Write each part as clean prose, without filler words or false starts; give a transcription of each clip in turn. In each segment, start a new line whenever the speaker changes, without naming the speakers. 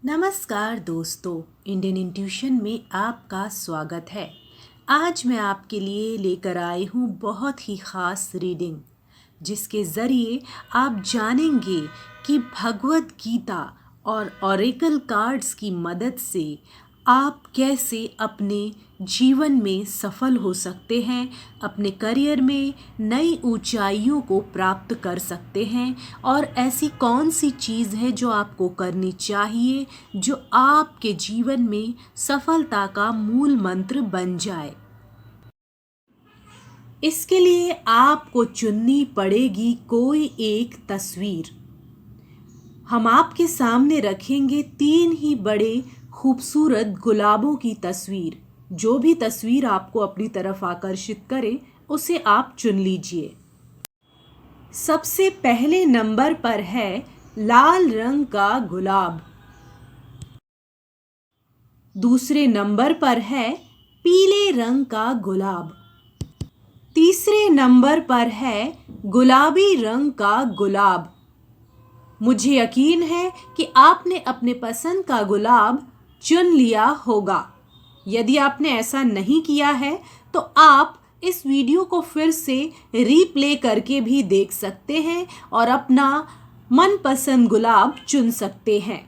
नमस्कार दोस्तों, Indian intuition में आपका स्वागत है। आज मैं आपके लिए लेकर आई हूँ बहुत ही ख़ास रीडिंग, जिसके ज़रिए आप जानेंगे कि भगवत गीता और ऑरेकल कार्ड्स की मदद से आप कैसे अपने जीवन में सफल हो सकते हैं, अपने करियर में नई ऊंचाइयों को प्राप्त कर सकते हैं और ऐसी कौन सी चीज़ है जो आपको करनी चाहिए जो आपके जीवन में सफलता का मूल मंत्र बन जाए। इसके लिए आपको चुननी पड़ेगी कोई एक तस्वीर। हम आपके सामने रखेंगे 3 ही बड़े खूबसूरत गुलाबों की तस्वीर। जो भी तस्वीर आपको अपनी तरफ आकर्षित करे उसे आप चुन लीजिए। सबसे पहले नंबर पर है लाल रंग का गुलाब। दूसरे नंबर पर है पीले रंग का गुलाब। तीसरे नंबर पर है गुलाबी रंग का गुलाब। मुझे यकीन है कि आपने अपने पसंद का गुलाब चुन लिया होगा। यदि आपने ऐसा नहीं किया है तो आप इस वीडियो को फिर से रीप्ले करके भी देख सकते हैं और अपना मनपसंद गुलाब चुन सकते हैं।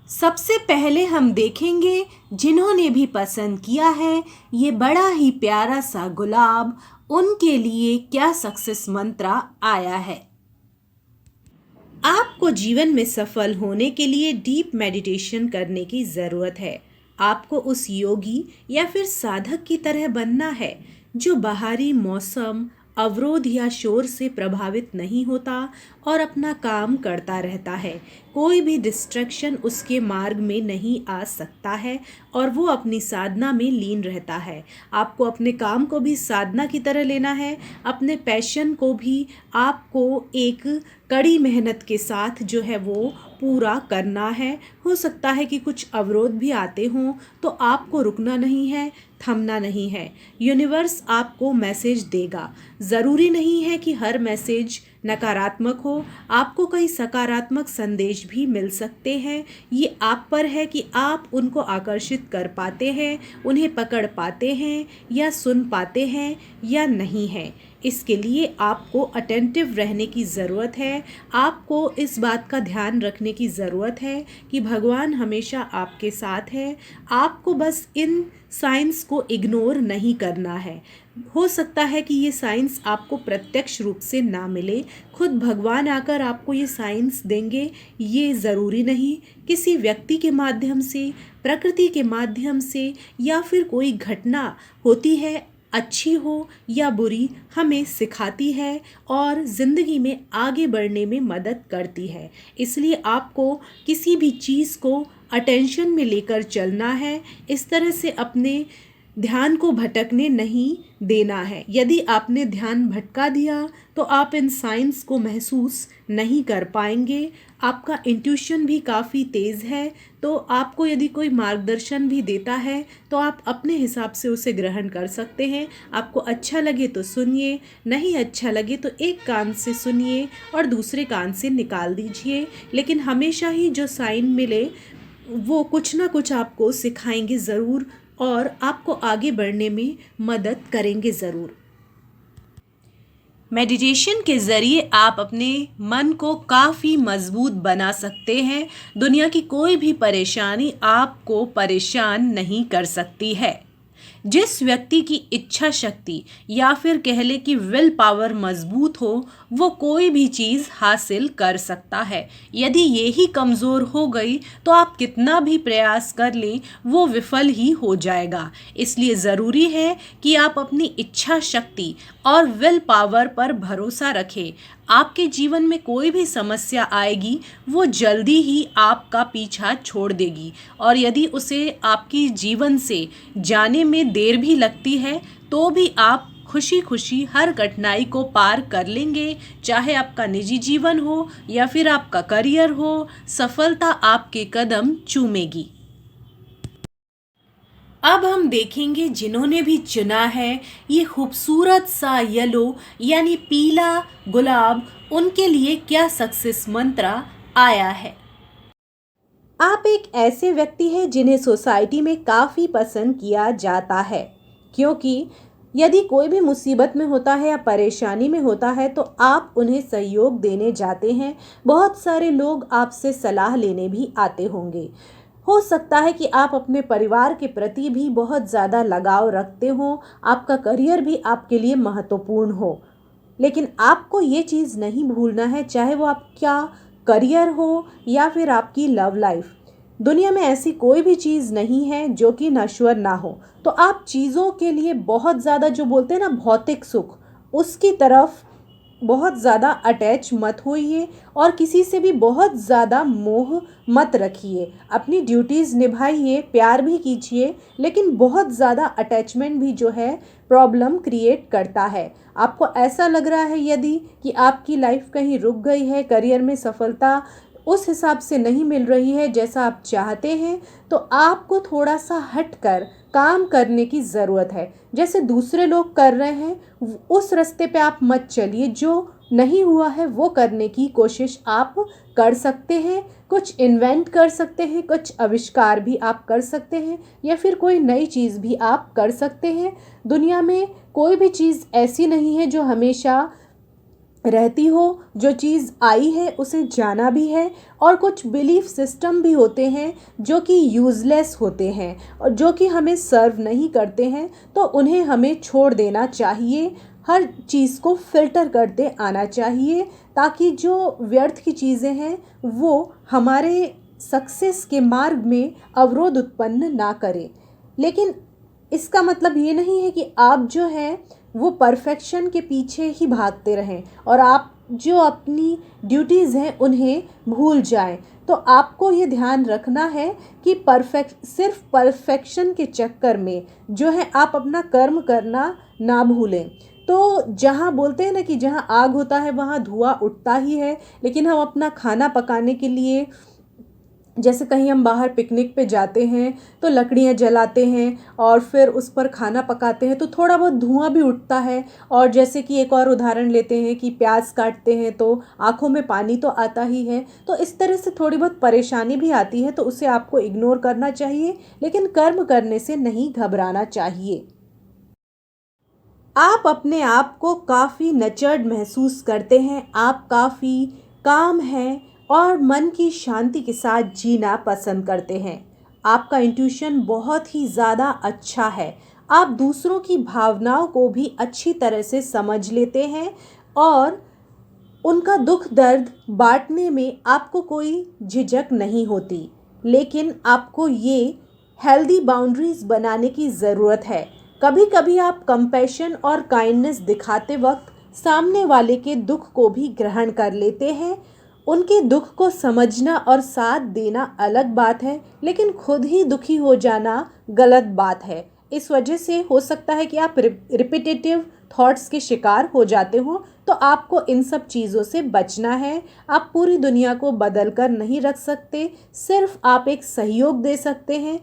सबसे पहले हम देखेंगे जिन्होंने भी पसंद किया है ये बड़ा ही प्यारा सा गुलाब, उनके लिए क्या सक्सेस मंत्र आया है। आपको जीवन में सफल होने के लिए डीप मेडिटेशन करने की ज़रूरत है। आपको उस योगी या फिर साधक की तरह बनना है जो बाहरी मौसम, अवरोध या शोर से प्रभावित नहीं होता और अपना काम करता रहता है। कोई भी डिस्ट्रैक्शन उसके मार्ग में नहीं आ सकता है और वो अपनी साधना में लीन रहता है। आपको अपने काम को भी साधना की तरह लेना है, अपने पैशन को भी आपको एक कड़ी मेहनत के साथ जो है वो पूरा करना है। हो सकता है कि कुछ अवरोध भी आते हों तो आपको रुकना नहीं है, थमना नहीं है। यूनिवर्स आपको मैसेज देगा। ज़रूरी नहीं है कि हर मैसेज नकारात्मक हो, आपको कई सकारात्मक संदेश भी मिल सकते हैं। ये आप पर है कि आप उनको आकर्षित कर पाते हैं, उन्हें पकड़ पाते हैं या सुन पाते हैं या नहीं है। इसके लिए आपको अटेंटिव रहने की ज़रूरत है। आपको इस बात का ध्यान रखने की ज़रूरत है कि भगवान हमेशा आपके साथ है। आपको बस इन साइंस को इग्नोर नहीं करना है। हो सकता है कि ये साइंस आपको प्रत्यक्ष रूप से ना मिले, खुद भगवान आकर आपको ये साइंस देंगे, ये ज़रूरी नहीं। किसी व्यक्ति के माध्यम से, प्रकृति के माध्यम से या फिर कोई घटना होती है, अच्छी हो या बुरी, हमें सिखाती है और ज़िंदगी में आगे बढ़ने में मदद करती है। इसलिए आपको किसी भी चीज़ को अटेंशन में लेकर चलना है, इस तरह से अपने ध्यान को भटकने नहीं देना है। यदि आपने ध्यान भटका दिया तो आप इन साइंस को महसूस नहीं कर पाएंगे। आपका इंट्यूशन भी काफ़ी तेज़ है, तो आपको यदि कोई मार्गदर्शन भी देता है तो आप अपने हिसाब से उसे ग्रहण कर सकते हैं। आपको अच्छा लगे तो सुनिए, नहीं अच्छा लगे तो एक कान से सुनिए और दूसरे कान से निकाल दीजिए। लेकिन हमेशा ही जो साइन मिले वो कुछ ना कुछ आपको सिखाएंगे ज़रूर और आपको आगे बढ़ने में मदद करेंगे ज़रूर। मेडिटेशन के ज़रिए आप अपने मन को काफ़ी मज़बूत बना सकते हैं। दुनिया की कोई भी परेशानी आपको परेशान नहीं कर सकती है। जिस व्यक्ति की इच्छा शक्ति या फिर कह ले कि विल पावर मजबूत हो, वो कोई भी चीज़ हासिल कर सकता है। यदि ये ही कमज़ोर हो गई तो आप कितना भी प्रयास कर लें वो विफल ही हो जाएगा। इसलिए ज़रूरी है कि आप अपनी इच्छा शक्ति और विल पावर पर भरोसा रखें। आपके जीवन में कोई भी समस्या आएगी वो जल्दी ही आपका पीछा छोड़ देगी और यदि उसे आपकी जीवन से जाने में देर भी लगती है तो भी आप खुशी खुशी हर कठिनाई को पार कर लेंगे। चाहे आपका निजी जीवन हो या फिर आपका करियर हो, सफलता आपके कदम चूमेगी। अब हम देखेंगे जिन्होंने भी चुना है ये खूबसूरत सा येलो यानी पीला गुलाब, उनके लिए क्या सक्सेस मंत्र आया है। आप एक ऐसे व्यक्ति हैं जिन्हें सोसाइटी में काफ़ी पसंद किया जाता है, क्योंकि यदि कोई भी मुसीबत में होता है या परेशानी में होता है तो आप उन्हें सहयोग देने जाते हैं। बहुत सारे लोग आपसे सलाह लेने भी आते होंगे। हो सकता है कि आप अपने परिवार के प्रति भी बहुत ज़्यादा लगाव रखते हो, आपका करियर भी आपके लिए महत्वपूर्ण हो, लेकिन आपको ये चीज़ नहीं भूलना है, चाहे वो आपका करियर हो या फिर आपकी लव लाइफ। दुनिया में ऐसी कोई भी चीज़ नहीं है जो कि नश्वर ना हो। तो आप चीज़ों के लिए बहुत ज़्यादा, जो बोलते हैं ना भौतिक सुख, उसकी तरफ बहुत ज़्यादा अटैच मत होइए और किसी से भी बहुत ज़्यादा मोह मत रखिए। अपनी ड्यूटीज़ निभाइए, प्यार भी कीजिए, लेकिन बहुत ज़्यादा अटैचमेंट भी जो है प्रॉब्लम क्रिएट करता है। आपको ऐसा लग रहा है यदि कि आपकी लाइफ कहीं रुक गई है, करियर में सफलता उस हिसाब से नहीं मिल रही है जैसा आप चाहते हैं, तो आपको थोड़ा सा हटकर काम करने की ज़रूरत है। जैसे दूसरे लोग कर रहे हैं उस रास्ते पे आप मत चलिए, जो नहीं हुआ है वो करने की कोशिश आप कर सकते हैं। कुछ इन्वेंट कर सकते हैं, कुछ आविष्कार भी आप कर सकते हैं, या फिर कोई नई चीज़ भी आप कर सकते हैं। दुनिया में कोई भी चीज़ ऐसी नहीं है जो हमेशा रहती हो। जो चीज़ आई है उसे जाना भी है, और कुछ बिलीफ सिस्टम भी होते हैं जो कि यूज़लेस होते हैं और जो कि हमें सर्व नहीं करते हैं, तो उन्हें हमें छोड़ देना चाहिए। हर चीज़ को फ़िल्टर करते आना चाहिए, ताकि जो व्यर्थ की चीज़ें हैं वो हमारे सक्सेस के मार्ग में अवरोध उत्पन्न ना करें। लेकिन इसका मतलब ये नहीं है कि आप जो है वो परफेक्शन के पीछे ही भागते रहें और आप जो अपनी ड्यूटीज़ हैं उन्हें भूल जाएं। तो आपको ये ध्यान रखना है कि सिर्फ परफेक्शन के चक्कर में जो है आप अपना कर्म करना ना भूलें। तो जहाँ बोलते हैं ना कि जहाँ आग होता है वहाँ धुआं उठता ही है, लेकिन हम अपना खाना पकाने के लिए, जैसे कहीं हम बाहर पिकनिक पे जाते हैं तो लकड़ियाँ जलाते हैं और फिर उस पर खाना पकाते हैं, तो थोड़ा बहुत धुआं भी उठता है। और जैसे कि एक और उदाहरण लेते हैं कि प्याज काटते हैं तो आँखों में पानी तो आता ही है। तो इस तरह से थोड़ी बहुत परेशानी भी आती है, तो उसे आपको इग्नोर करना चाहिए, लेकिन कर्म करने से नहीं घबराना चाहिए। आप अपने आप को काफ़ी नचर्ड महसूस करते हैं, आप काफ़ी काम हैं और मन की शांति के साथ जीना पसंद करते हैं। आपका इंट्यूशन बहुत ही ज़्यादा अच्छा है। आप दूसरों की भावनाओं को भी अच्छी तरह से समझ लेते हैं और उनका दुख दर्द बांटने में आपको कोई झिझक नहीं होती। लेकिन आपको ये हेल्दी बाउंड्रीज बनाने की ज़रूरत है। कभी कभी आप कंपैशन और काइंडनेस दिखाते वक्त सामने वाले के दुख को भी ग्रहण कर लेते हैं। उनके दुख को समझना और साथ देना अलग बात है, लेकिन खुद ही दुखी हो जाना गलत बात है। इस वजह से हो सकता है कि आप रिपीटेटिव थॉट्स के शिकार हो जाते हो, तो आपको इन सब चीज़ों से बचना है। आप पूरी दुनिया को बदल कर नहीं रख सकते, सिर्फ आप एक सहयोग दे सकते हैं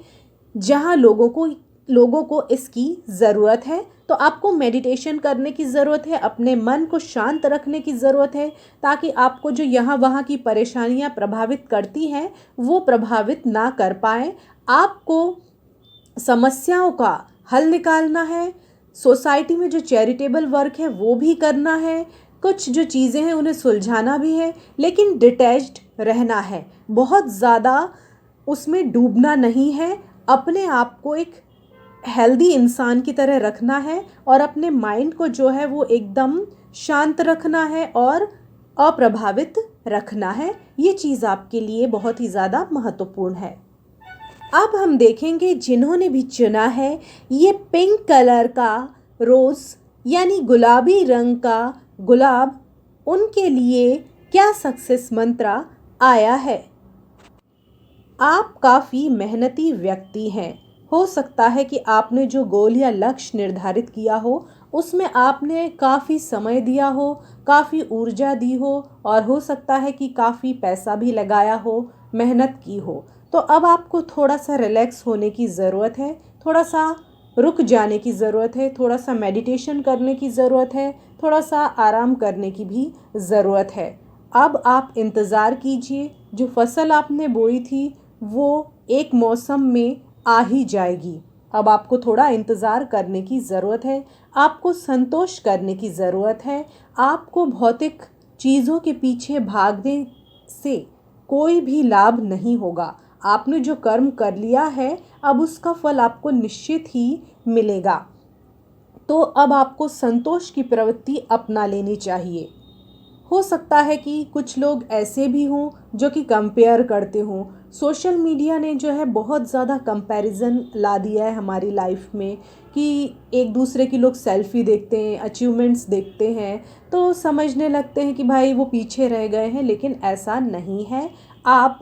जहाँ लोगों को इसकी ज़रूरत है। तो आपको मेडिटेशन करने की ज़रूरत है, अपने मन को शांत रखने की ज़रूरत है, ताकि आपको जो यहाँ वहाँ की परेशानियाँ प्रभावित करती हैं वो प्रभावित ना कर पाएँ। आपको समस्याओं का हल निकालना है, सोसाइटी में जो चैरिटेबल वर्क है वो भी करना है, कुछ जो चीज़ें हैं उन्हें सुलझाना भी है, लेकिन डिटैच्ड रहना है। बहुत ज़्यादा उसमें डूबना नहीं है। अपने आप को एक हेल्दी इंसान की तरह रखना है और अपने माइंड को जो है वो एकदम शांत रखना है और अप्रभावित रखना है। ये चीज़ आपके लिए बहुत ही ज़्यादा महत्वपूर्ण है। अब हम देखेंगे जिन्होंने भी चुना है ये पिंक कलर का रोज़ यानी गुलाबी रंग का गुलाब, उनके लिए क्या सक्सेस मंत्र आया है। आप काफ़ी मेहनती व्यक्ति हैं। हो सकता है कि आपने जो गोल या लक्ष्य निर्धारित किया हो उसमें आपने काफ़ी समय दिया हो, काफ़ी ऊर्जा दी हो, और हो सकता है कि काफ़ी पैसा भी लगाया हो, मेहनत की हो। तो अब आपको थोड़ा सा रिलैक्स होने की ज़रूरत है, थोड़ा सा रुक जाने की ज़रूरत है, थोड़ा सा मेडिटेशन करने की ज़रूरत है, थोड़ा सा आराम करने की भी ज़रूरत है। अब आप इंतज़ार कीजिए, जो फसल आपने बोई थी वो एक मौसम में आ ही जाएगी। अब आपको थोड़ा इंतज़ार करने की ज़रूरत है, आपको संतोष करने की ज़रूरत है। आपको भौतिक चीज़ों के पीछे भागने से कोई भी लाभ नहीं होगा। आपने जो कर्म कर लिया है, अब उसका फल आपको निश्चित ही मिलेगा। तो अब आपको संतोष की प्रवृत्ति अपना लेनी चाहिए। हो सकता है कि कुछ लोग ऐसे भी हों जो कि कंपेयर करते हों। सोशल मीडिया ने जो है बहुत ज़्यादा कंपैरिजन ला दिया है हमारी लाइफ में कि एक दूसरे की लोग सेल्फी देखते हैं, अचीवमेंट्स देखते हैं, तो समझने लगते हैं कि भाई वो पीछे रह गए हैं, लेकिन ऐसा नहीं है। आप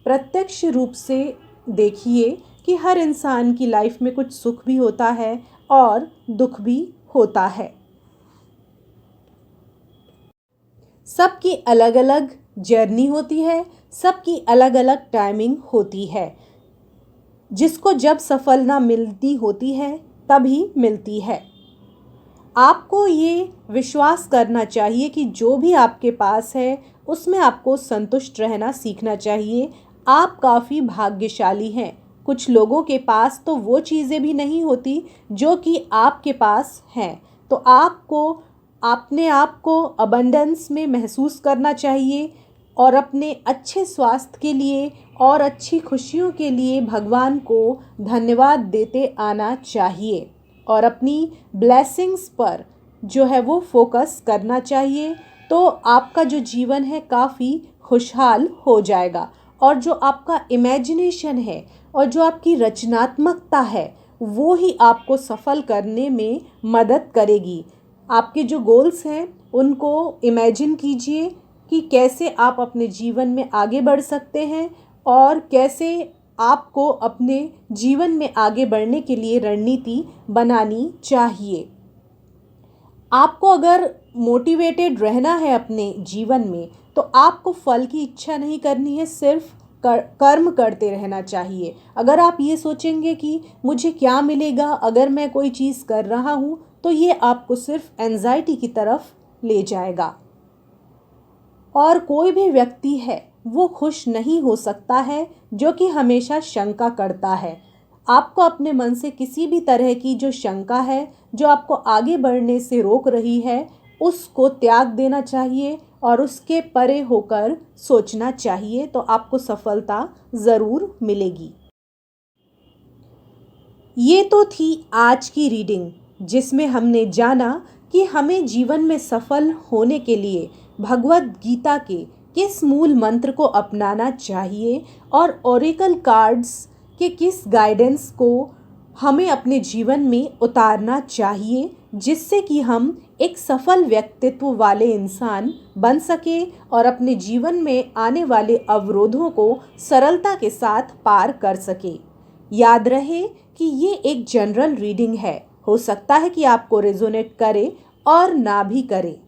प्रत्यक्ष रूप से देखिए कि हर इंसान की लाइफ में कुछ सुख भी होता है और दुख भी होता है। सबकी अलग अलग जर्नी होती है, सबकी अलग अलग टाइमिंग होती है। जिसको जब सफलता मिलती होती है तभी मिलती है। आपको ये विश्वास करना चाहिए कि जो भी आपके पास है उसमें आपको संतुष्ट रहना सीखना चाहिए। आप काफ़ी भाग्यशाली हैं। कुछ लोगों के पास तो वो चीज़ें भी नहीं होती जो कि आपके पास हैं। तो आपको अपने आप को अबंडेंस में महसूस करना चाहिए और अपने अच्छे स्वास्थ्य के लिए और अच्छी खुशियों के लिए भगवान को धन्यवाद देते आना चाहिए और अपनी ब्लेसिंग्स पर जो है वो फोकस करना चाहिए। तो आपका जो जीवन है काफ़ी खुशहाल हो जाएगा और जो आपका इमेजिनेशन है और जो आपकी रचनात्मकता है वो ही आपको सफल करने में मदद करेगी। आपके जो गोल्स हैं उनको इमेजिन कीजिए कि कैसे आप अपने जीवन में आगे बढ़ सकते हैं और कैसे आपको अपने जीवन में आगे बढ़ने के लिए रणनीति बनानी चाहिए। आपको अगर मोटिवेटेड रहना है अपने जीवन में तो आपको फल की इच्छा नहीं करनी है, सिर्फ कर्म करते रहना चाहिए। अगर आप ये सोचेंगे कि मुझे क्या मिलेगा अगर मैं कोई चीज़ कर रहा हूँ, तो ये आपको सिर्फ एंजाइटी की तरफ ले जाएगा। और कोई भी व्यक्ति है वो खुश नहीं हो सकता है जो कि हमेशा शंका करता है। आपको अपने मन से किसी भी तरह की जो शंका है, जो आपको आगे बढ़ने से रोक रही है, उसको त्याग देना चाहिए और उसके परे होकर सोचना चाहिए, तो आपको सफलता ज़रूर मिलेगी। ये तो थी आज की रीडिंग जिसमें हमने जाना कि हमें जीवन में सफल होने के लिए भगवत गीता के किस मूल मंत्र को अपनाना चाहिए और ओरेकल कार्ड्स के किस गाइडेंस को हमें अपने जीवन में उतारना चाहिए, जिससे कि हम एक सफल व्यक्तित्व वाले इंसान बन सके और अपने जीवन में आने वाले अवरोधों को सरलता के साथ पार कर सके। याद रहे कि ये एक जनरल रीडिंग है, हो सकता है कि आपको रेजोनेट करे और ना भी करे।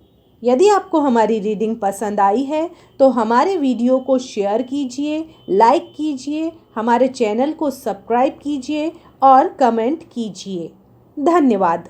यदि आपको हमारी रीडिंग पसंद आई है तो हमारे वीडियो को शेयर कीजिए, लाइक कीजिए, हमारे चैनल को सब्सक्राइब कीजिए और कमेंट कीजिए। धन्यवाद।